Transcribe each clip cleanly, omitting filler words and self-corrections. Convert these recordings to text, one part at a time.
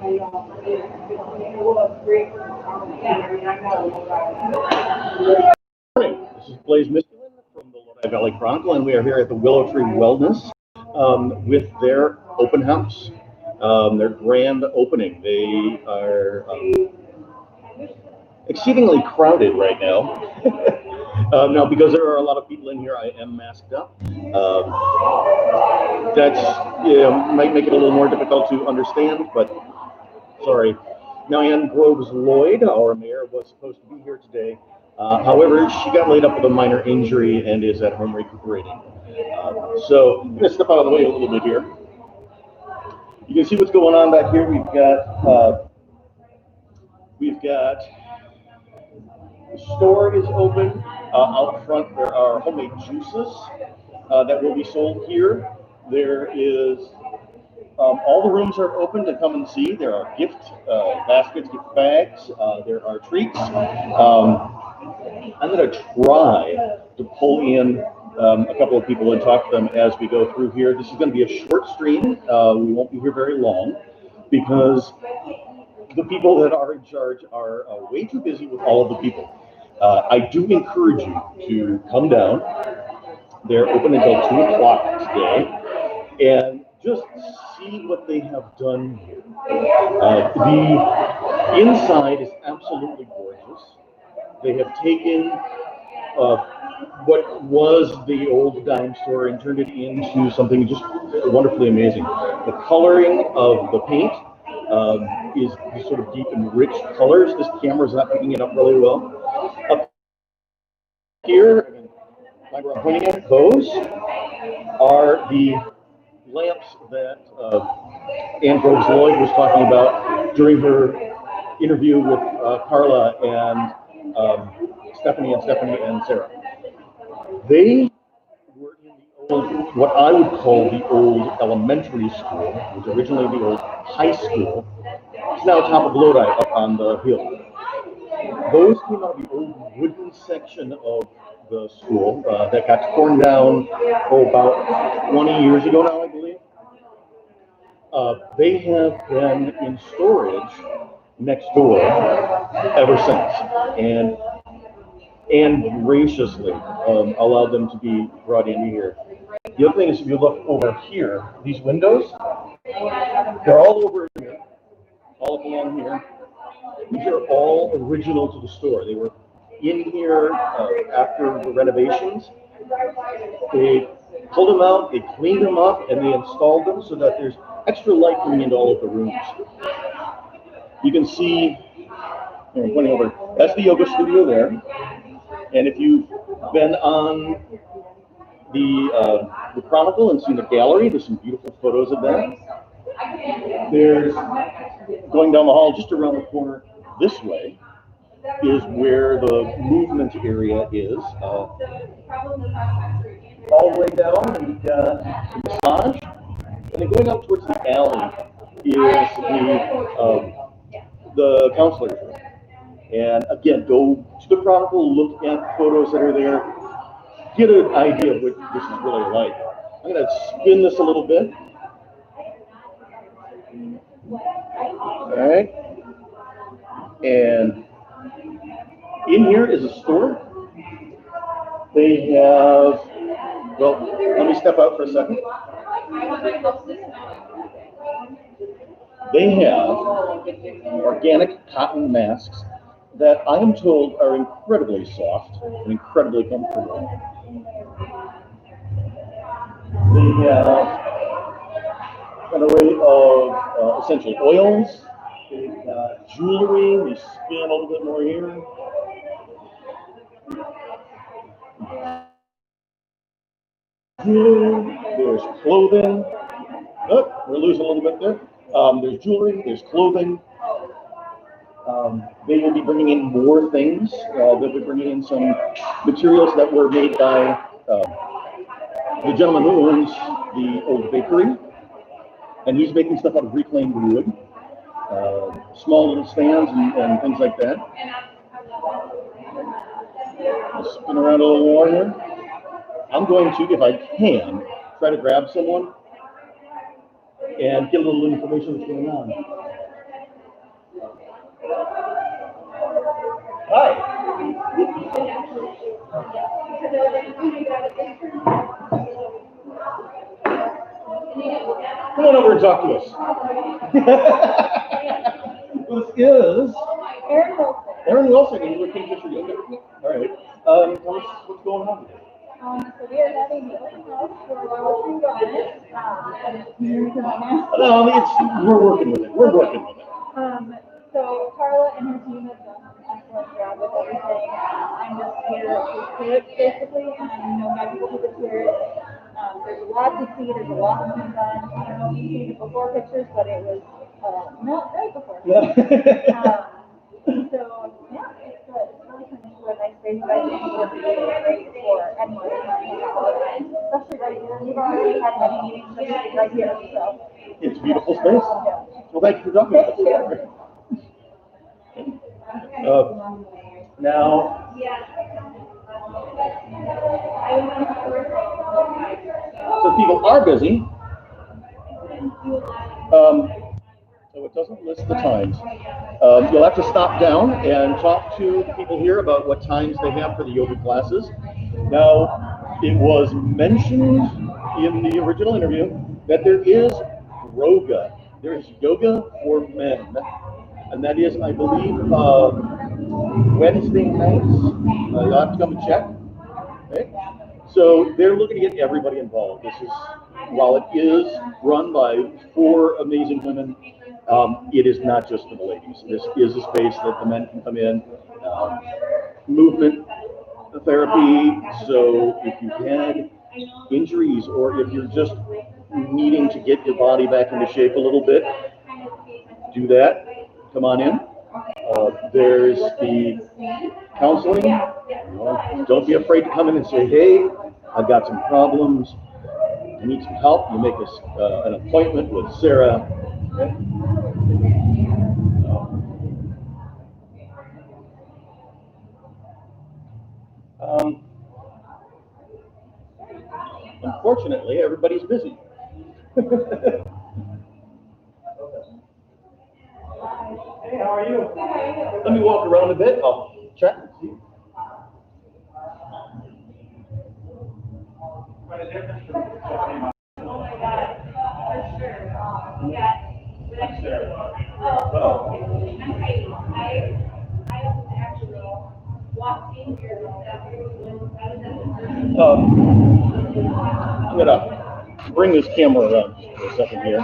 Morning. This is Blaze Misculin from the Lodi Valley Chronicle, and we are here at the Willow Tree Wellness with their open house, their grand opening. They are exceedingly crowded right now. Now, because there are a lot of people in here, I am masked up. Might make it a little more difficult to understand, but sorry. Marianne Groves Lloyd, our mayor, was supposed to be here today. However, she got laid up with a minor injury and is at home recuperating. So I'm going to step out of the way a little bit here. You can see what's going on back here. We've got the store is open. Out front, there are homemade juices that will be sold here. There is all the rooms are open to come and see. There are gift baskets, gift bags. There are treats. I'm going to try to pull in a couple of people and talk to them as we go through here. This is going to be a short stream. We won't be here very long because the people that are in charge are way too busy with all of the people. I do encourage you to come down. They're open until 2 o'clock today, and just see what they have done here. The inside is absolutely gorgeous. They have taken what was the old dime store and turned it into something just wonderfully amazing. The coloring of the paint is sort of deep and rich colors. This camera's not picking it up really well. Up here, those are the lamps that Ann Groves Lloyd was talking about during her interview with Carla and Stephanie and Sarah. They were in the old, what I would call the old elementary school, which was originally the old high school. It's now top of Lodi up on the hill. Those came out of the old wooden section of the school that got torn down about 20 years ago now, I believe. They have been in storage next door ever since, and graciously allowed them to be brought in here. The other thing is, if you look over here, these windows, they're all over here, all up along here. These are all original to the store. They were in here after the renovations. They pulled them out, they cleaned them up, and they installed them so that there's extra light coming into all of the rooms. You can see, I'm pointing over, that's the yoga studio there. And if you've been on the Chronicle and seen the gallery, there's some beautiful photos of that. There's, going down the hall just around the corner this way, is where the movement area is. All the way down, and you've got the massage. And then going up towards the alley is the counselor's room. And again, go to the Chronicle, look at photos that are there, get an idea of what this is really like. I'm going to spin this a little bit. All right. And in here is a store. They have, well, let me step out for a second. They have organic cotton masks that I am told are incredibly soft and incredibly comfortable. They have an array of essential oils. They've got jewelry. We spin a little bit more here. Jewelry. There's clothing. Oh, we're losing a little bit there. There's jewelry. There's clothing. They will be bringing in more things. They'll be bringing in some materials that were made by the gentleman who owns the old bakery, and he's making stuff out of reclaimed wood, small little stands and things like that. I'll spin around a little more here. I'm going to, if I can, try to grab someone and get a little information what's going on. Come on over and talk to us. This is Aaron Wilson, and you're Kingfisher Yoga. All right. Tell us what's going on today. So we are having the open house for Poetry Wellness. We're working with it. We're working with it. So Carla and her team have done an excellent job with everything. I'm just here to clear it basically, and guide people to the spirit. There's a lot to see. There's a lot that's been done. I don't know if you see the before pictures, but it was not right before. Yeah. So yeah, it's really turned into a nice space that I think will be great for anyone who's hanging out, especially right here. We've already had many meetings right here, so. It's a beautiful space. Yeah. Well, thank you for talking about it. Now, so people are busy. So it doesn't list the times. You'll have to stop down and talk to the people here about what times they have for the yoga classes. Now, it was mentioned in the original interview that there is yoga. There is yoga for men, and that is, I believe, Wednesday nights. You'll have to come and check. Okay? So they're looking to get everybody involved. This is, while it is run by 4 amazing women, it is not just for the ladies. This is a space that the men can come in. Movement therapy. So if you've had injuries or if you're just needing to get your body back into shape a little bit, do that. Come on in. There's the counseling. Don't be afraid to come in and say, hey, I've got some problems. I need some help. You make an appointment with Sarah. Okay? Unfortunately, everybody's busy. Hey, how are you? Let me walk around a bit. I'll check and see. Quite a difference from oh my God, for sure. Yeah. I'm gonna bring this camera around for a second here.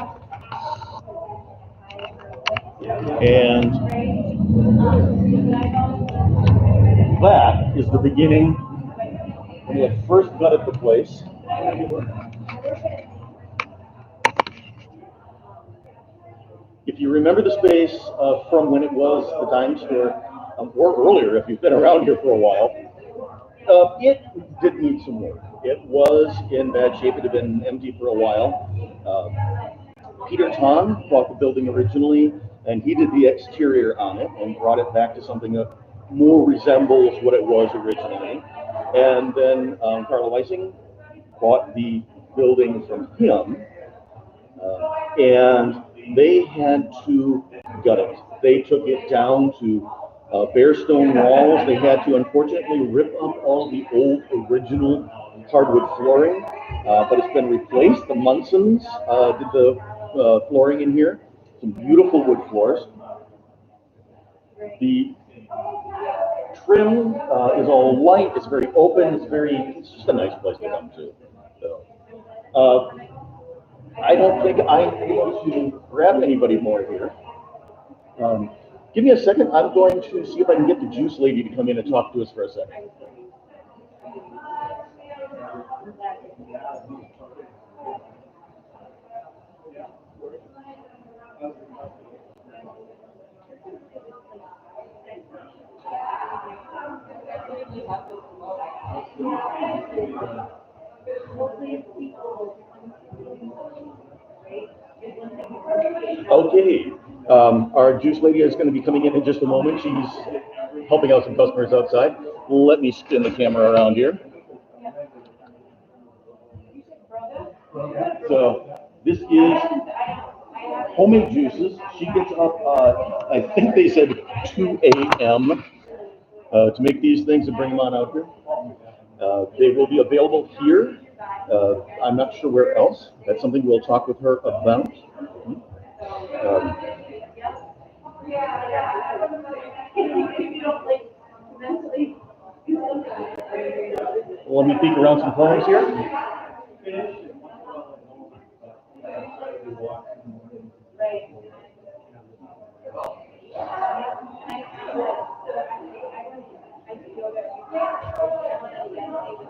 And that is the beginning when we had first gutted the place. If you remember the space from when it was the dime store, or earlier if you've been around here for a while, it did need some work. It was in bad shape. It had been empty for a while. Peter Ton bought the building originally, and he did the exterior on it and brought it back to something that more resembles what it was originally. And then Carla Weissing bought the building from him, and they had to gut it. They took it down to bare stone walls. They had to, unfortunately, rip up all the old original hardwood flooring, but it's been replaced. The Munsons did the flooring in here. Some beautiful wood floors. The trim is all light. It's very open. It's just a nice place to come to. So, I don't think I'm able to grab anybody more here. Give me a second. I'm going to see if I can get the juice lady to come in and talk to us for a second. Okay, our juice lady is going to be coming in just a moment. She's helping out some customers outside. Let me spin the camera around here. So this is homemade juices. She gets up, I think they said 2 a.m. To make these things and bring them on out here. They will be available here. I'm not sure where else. That's something we'll talk with her about. Um, Let me peek around some corners here.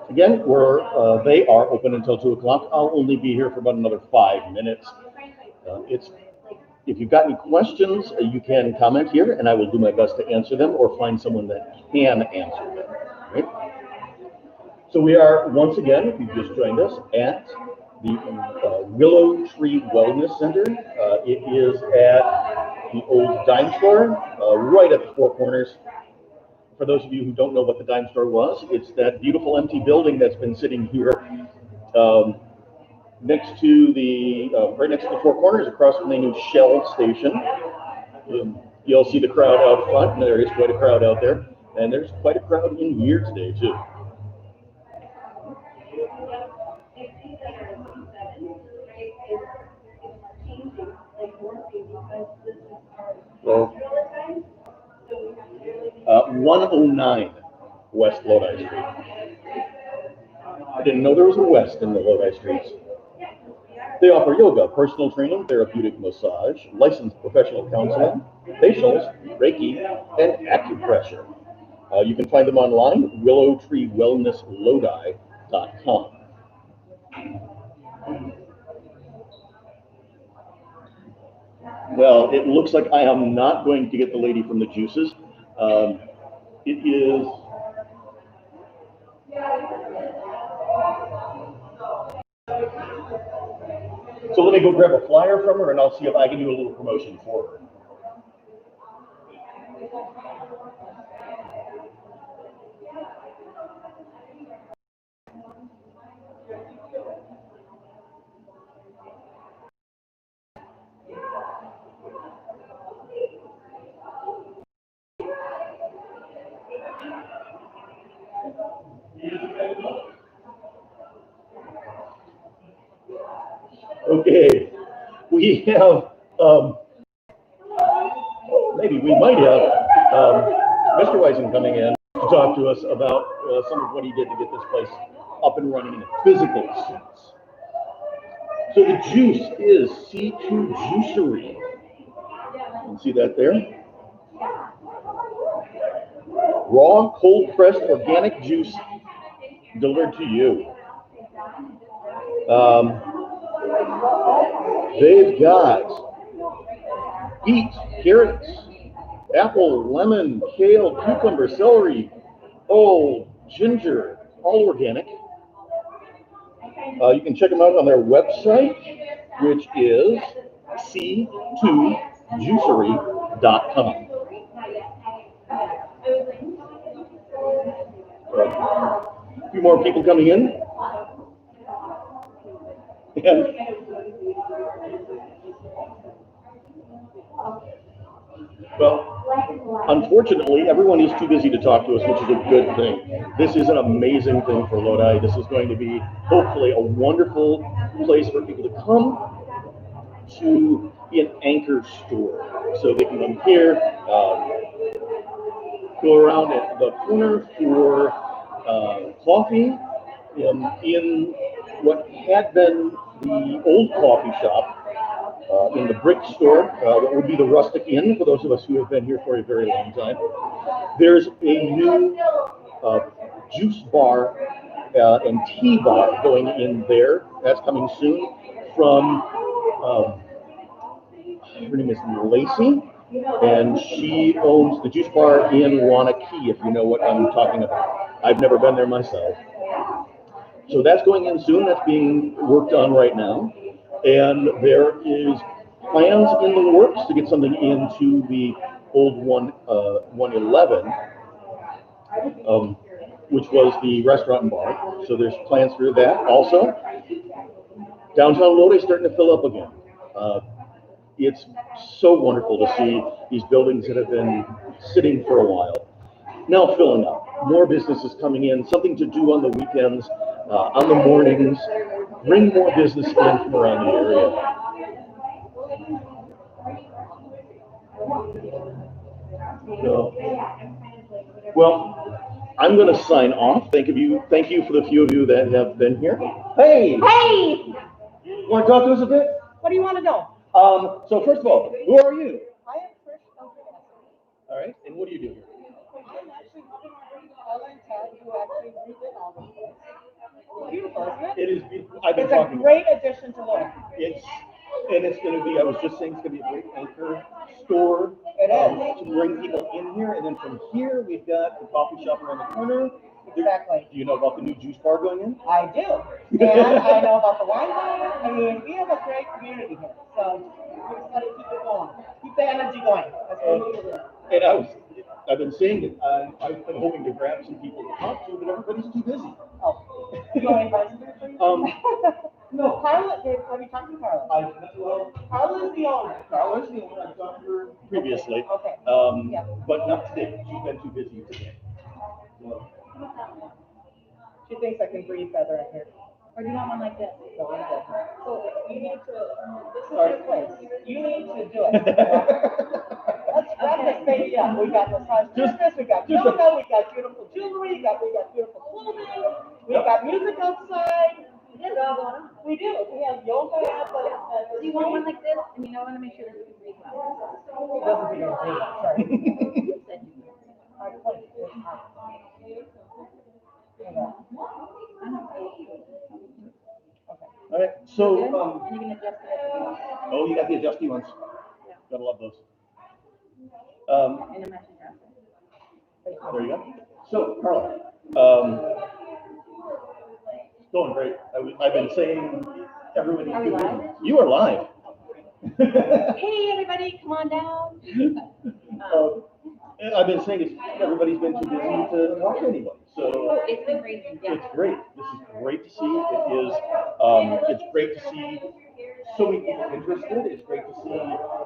Again, they are open until 2 o'clock. I'll only be here for about another 5 minutes. If you've got any questions, you can comment here, and I will do my best to answer them or find someone that can answer them. Right? So we are, once again, if you've just joined us, at the Willow Tree Wellness Center. It is at the old dime store, right at the Four Corners. For those of you who don't know what the dime store was, it's that beautiful empty building that's been sitting here next to the, right next to the Four Corners, across from the new Shell station. You'll see the crowd out front, and there is quite a crowd out there. And there's quite a crowd in here today, too. Well, 109 West Lodi Street. I didn't know there was a West in the Lodi Streets. They offer yoga, personal training, therapeutic massage, licensed professional counseling, facials, Reiki, and acupressure. You can find them online, willowtreewellnesslodi.com. Well, it looks like I am not going to get the lady from the juices. It is... So let me go grab a flyer from her, and I'll see if I can do a little promotion for her. Okay, we have, maybe we might have Mr. Weisen coming in to talk to us about some of what he did to get this place up and running in a physical sense. So the juice is C2 Juicery. You can see that there. Raw, cold-pressed organic juice delivered to you. They've got beet, carrots, apple, lemon, kale, cucumber, celery, ginger, all organic. You can check them out on their website, which is c2juicery.com. A few more people coming in. And well, unfortunately, everyone is too busy to talk to us, which is a good thing. This is an amazing thing for Lodi. This is going to be, hopefully, a wonderful place for people to come to be an anchor store. So they can come here, go around at the corner for coffee in what had been the old coffee shop. In the brick store, what would be the Rustic Inn, for those of us who have been here for a very long time. There's a new juice bar and tea bar going in there. That's coming soon from, her name is Lacey, and she owns the juice bar in Wanakee, if you know what I'm talking about. I've never been there myself. So that's going in soon. That's being worked on right now. And there is plans in the works to get something into the old 111, which was the restaurant and bar. So there's plans for that. Also, downtown Lodi is starting to fill up again. It's so wonderful to see these buildings that have been sitting for a while now filling up. More businesses coming in, something to do on the weekends, on the mornings. Bring more business in from around the area. So, well, I'm going to sign off. Thank you for the few of you that have been here. Hey, Hey, want to talk to us a bit? what do you want to know? So first of all, who are you? I am Trish. All right, and what do you do here? I'm actually looking at Paula and Ted, who actually redid all this place. It's beautiful, isn't it? It is beautiful. I've been It's a talking. great addition to Willow. It's going to be. I was just saying it's going to be a great anchor store. It is. To bring people in here, and then from here we've got the coffee shop around the corner. Exactly. Do you know about the new juice bar going in? I do. And I know about the wine bar. I mean, we have a great community here. So we just got to keep it going. Keep the energy going. That's what we need to do. And I've been saying it. I've been hoping to grab some people to talk to, but everybody's too busy. Oh. You want to invite somebody for you? No, Carla, have you talked to Carla? Carla is the owner. Carla is the owner. I've talked to her previously. Okay. Yeah. But not today. She's been too busy today. So, She thinks I can breathe better in here. Or do you want one like this? No, I'm good. So you need to, this is your place. You need to do it. Let's wrap this baby up. We got massage business, we got yoga, we got beautiful jewelry, we got beautiful clothing, we got music outside. We do. We have yoga at the. Do you want one like this? And you know, I want to make sure that you can breathe well. It doesn't mean anything. Sorry. You said you could. Our place is hot. all right. So, And you can adjust it as you want. oh, you got the adjusty ones. Gotta love those. And a matching dress. There you go. So, Carla, it's going great. I've been saying everybody. Are we live? You are live. Hey, everybody, come on down. I've been saying everybody's been too busy to talk to anybody. So It's been crazy. Yeah. it's great. This is great to see. It is. It's great to see so many people interested. It's great to see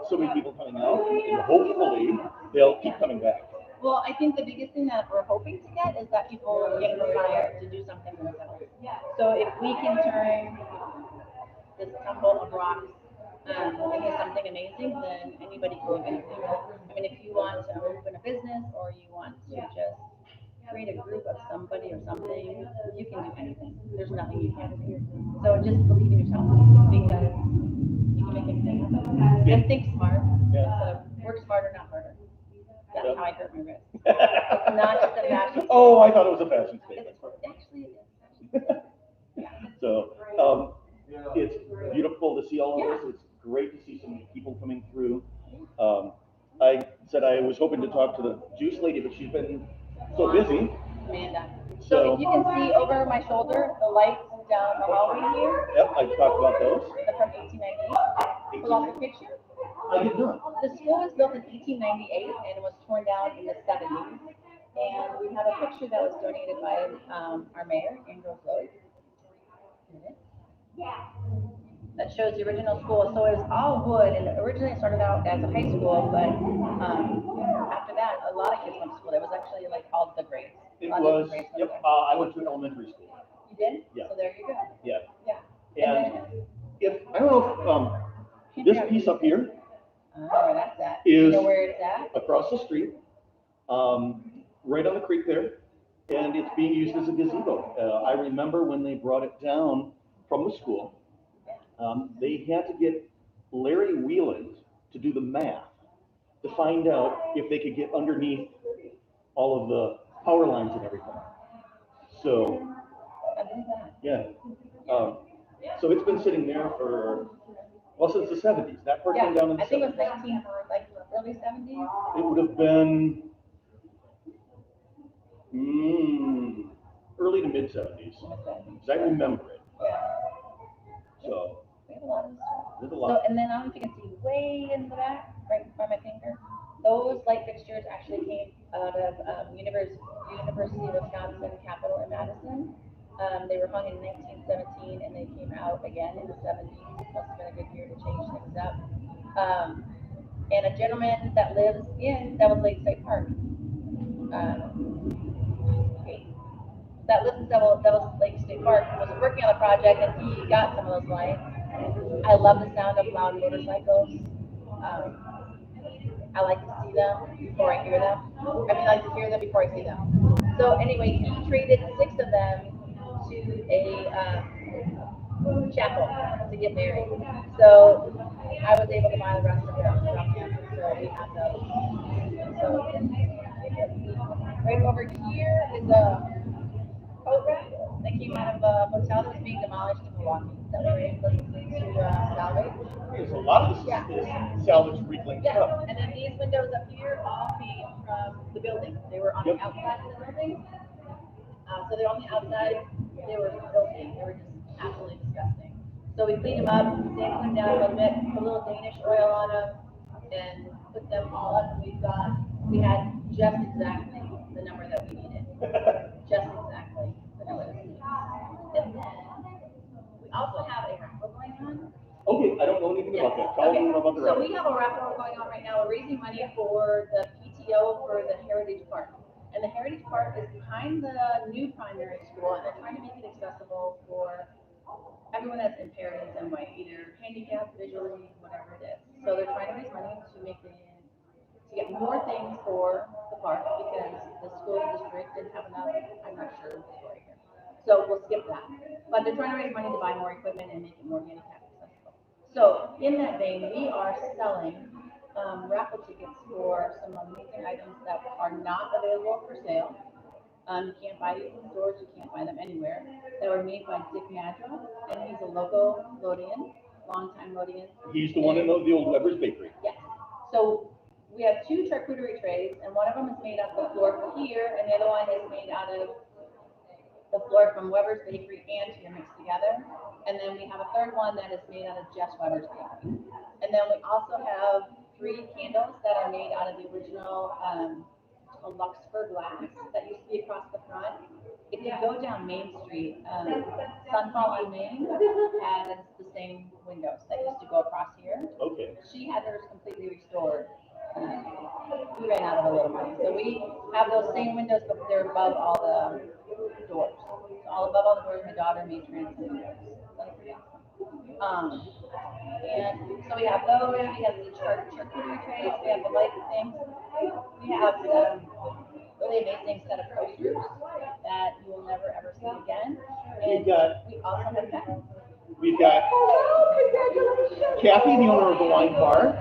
so many people coming out, and hopefully they'll keep coming back. Well, I think the biggest thing that we're hoping to get is that people get inspired to do something themselves. So if we can turn this tumble of rocks into something amazing, then anybody can do anything. I mean, if you want to open a business or you want to just create a group of somebody or something, you can do anything. There's nothing you can't do. So just believe in yourself because you can make anything happen. And think smart. Yeah. So work smarter, not harder. That's Yep. how I hurt my wrist. It's not just a fashion. Oh, I thought it was a fashion statement. Actually, it is. So it's beautiful to see all of this. It's great to see so many people coming through. I said I was hoping to talk to the juice lady, but she's been so busy. Amanda. So if you can see over my shoulder, the lights down the hallway here, Yep, I talked about those. they're from 1898. Pull off the picture. I did not. The school was built in 1898 and it was torn down in the 70s. And we have a picture that was donated by our mayor, Andrew Willow. That shows the original school. So it was all wood, and originally it started out as a high school, but after that, a lot of kids went to school. It was actually like all the grades. It was. Yep. I went to elementary school. You did? Yeah. So there you go. Yeah. Yeah. And if I don't know if this piece up here I don't know where that's at. is You know where it's at? across the street, right on the creek there, and it's being used as a gazebo. I remember when they brought it down from the school, they had to get Larry Wheeland to do the math to find out if they could get underneath all of the power lines and everything. So, I believe that. yeah. So it's been sitting there for, well, since the 70s. That part came down in the I think it 70s. was like early 70s. It would have been early to mid 70s, because I remember it. Yeah. So We have a lot of stuff. there's a So, lot. and then I don't know if you can see way in the back, right by my finger, those light fixtures actually came out of University of Wisconsin Capitol in Madison. They were hung in 1917 and they came out again in the 70s. Must have been a good year to change things up. And a gentleman that lives in Devil State Park. Okay, that lives in Devil's Lake State Park was working on a project and he got some of those lights. I love the sound of loud motorcycles. I like to see them before I hear them. I mean, I like to hear them before I see them. So anyway, he traded 6 of them to a chapel to get married. So I was able to buy the rest of them from him. So we have those. So right over here is a coat rack that came out of a hotel that was being demolished in Milwaukee that we were able to salvage. Okay, so a lot of this is salvage reclaimed stuff. And then these windows up here all came from the building. They were on the outside of the building. So they're on the outside. They were filthy. They were just absolutely disgusting. So we cleaned them up, sanded them down a little bit, put a little Danish oil on them, and put them all up. And we had just exactly the number that we needed. Just exactly the number that we needed. And then we also have a raffle going on. Okay, I don't know anything about that. Tell me about the So raffle. we have a raffle going on right now. We're raising money for the PTO for the Heritage Park. And the Heritage Park is behind the new primary school, and they're trying to make it accessible for everyone that's impaired in some way, either handicapped, visually, whatever it is. So they're trying to raise money to make it to get more things for the park because the school district didn't have enough. I'm not sure the story here. So we'll skip that. But they're trying to raise money to buy more equipment and make it more handicap accessible. So in that vein, we are selling raffle tickets for some amazing items that are not available for sale. You can't buy these in stores, you can't buy them anywhere. That were made by Dick Madra, and he's a local Lodian, longtime Lodian. He's the one in the old Weber's Bakery. Yes. So we have 2 charcuterie trays, and one of them is made out of the floor from here, and the other one is made out of the floor from Weber's Bakery and here mixed together. And then we have a third one that is made out of Jess Weber's Bakery. And then we also have 3 candles that are made out of the original Luxfer glass that used to be across the front. If you go down Main Street, Sunfall on Main has the same windows that used to go across here. Okay. She had hers completely restored. We ran out of a little money. So we have those same windows, but they're above all the doors. So all above all the doors, my daughter made transit windows. That's pretty awesome. And so we have those, we have the charcuterie trays, we have the light things. We have some really amazing set of coasters that you will never ever see again. And we also have that. We've got Kathy, the owner of the wine bar,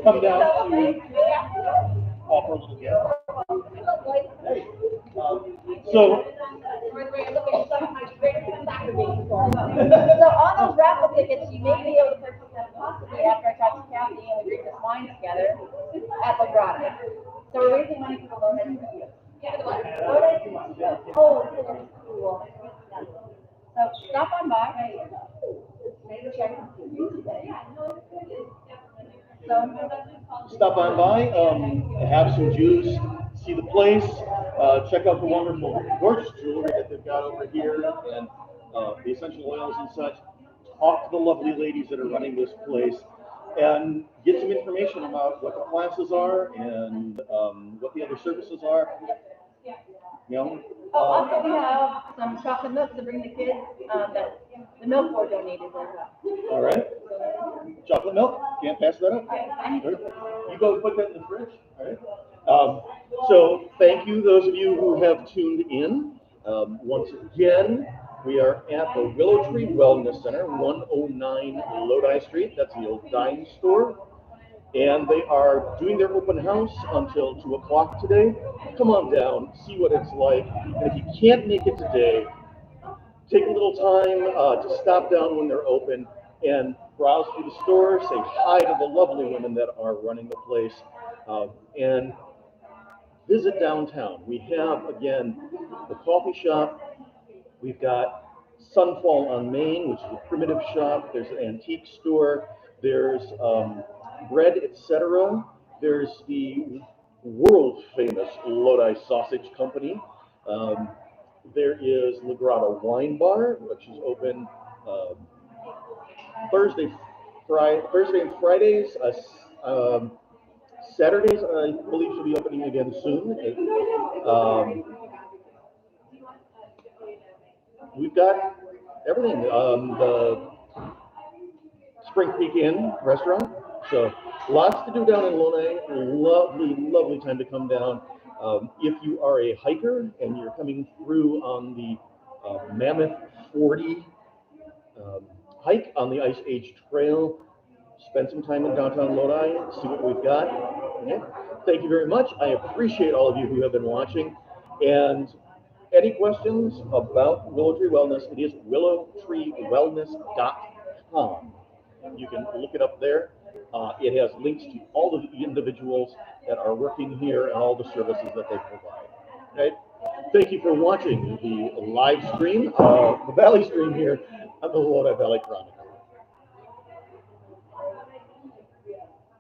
come down to offer a little gift. Hey, so on those raffle tickets, you may be able to purchase them possibly after I talk to Kathy and we drink this wine together at La Grata. So we're raising money for the Low End Studio. Oh, cool. So stop on by. stop on by, have some juice, see the place, check out the wonderful, gorgeous jewelry that they've got over here, and the essential oils and such. Talk to the lovely ladies that are running this place, and get some information about what the classes are and what the other services are. You know. Also, we have some chocolate milk to bring the kids that the milk board donated as well. All right. Chocolate milk. Can't pass that up. You go put that in the fridge. All right. So thank you, those of you who have tuned in. Once again, we are at the Willow Tree Wellness Center, 109 Lodi Street. That's the old dime store. And they are doing their open house until 2 o'clock today. Come on down, see what it's like. And if you can't make it today, take a little time to stop down when they're open and browse through the store, say hi to the lovely women that are running the place, and visit downtown. We have, again, the coffee shop. We've got Sunfall on Main, which is a primitive shop. There's an antique store. There's bread, etc. There's the world famous Lodi Sausage Company. There is La Grata Wine Bar, which is open Thursday, Thursday and Fridays. Saturdays, I believe, should be opening again soon. We've got everything. The Spring Peak Inn restaurant. So lots to do down in Lodi. Lovely, lovely time to come down. If you are a hiker and you're coming through on the Mammoth 40 hike on the Ice Age Trail, spend some time in downtown Lodi, see what we've got. Okay. Thank you very much. I appreciate all of you who have been watching. And any questions about Willow Tree Wellness, it is willowtreewellness.com. You can look it up there. It has links to all of the individuals that are working here and all the services that they provide. Okay? Thank you for watching the live stream, the Valley stream here on the Lodi Valley Chronicle.